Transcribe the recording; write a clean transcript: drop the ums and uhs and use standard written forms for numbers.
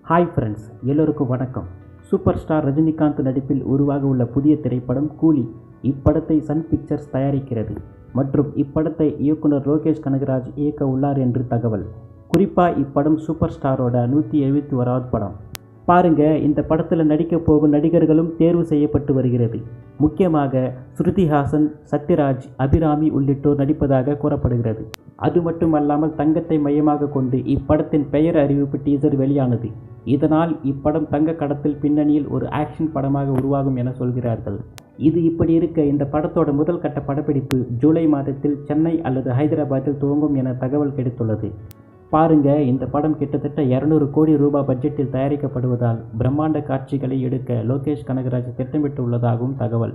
Hi friends, எல்லோருக்கும் வணக்கம். Super star Rajinikanth நடிப்பில் உருவாக உள்ள புதிய திரைப்படம் கூலி. இப்படத்தை சன் பிக்சர்ஸ் தயாரிக்கிறது மற்றும் இப்படத்தை இயக்குனர் லோகேஷ் கனகராஜ் இயக்க உள்ளார் என்று தகவல். குறிப்பாக இப்படம் சூப்பர் ஸ்டாரோட 171வது படம். பாருங்க, இந்த படத்தில் நடிக்க போகும் நடிகர்களும் தேர்வு செய்யப்பட்டு வருகிறது. முக்கியமாக ஸ்ருதிஹாசன், சத்யராஜ், அபிராமி உள்ளிட்டோர் நடிப்பதாக கூறப்படுகிறது. அது மட்டுமல்லாமல் தங்கத்தை மையமாக கொண்டு இப்படத்தின் பெயர் அறிவிப்பு டீசர் வெளியானது. இதனால் இப்படம் தங்க கடத்தல் பின்னணியில் ஒரு ஆக்ஷன் படமாக உருவாகும் என சொல்கிறார்கள். இது இப்படி இருக்க, இந்த படத்தோட முதல் கட்ட படப்பிடிப்பு ஜூலை மாதத்தில் சென்னை அல்லது ஹைதராபாத்தில் துவங்கும் என தகவல் கிடைத்துள்ளது. பாருங்க, இந்த படம் கிட்டத்தட்ட 200 கோடி ரூபாய் பட்ஜெட்டில் தயாரிக்கப்படுவதால் பிரம்மாண்ட காட்சிகளை எடுக்க லோகேஷ் கனகராஜ் திட்டமிட்டு உள்ளதாகவும் தகவல்.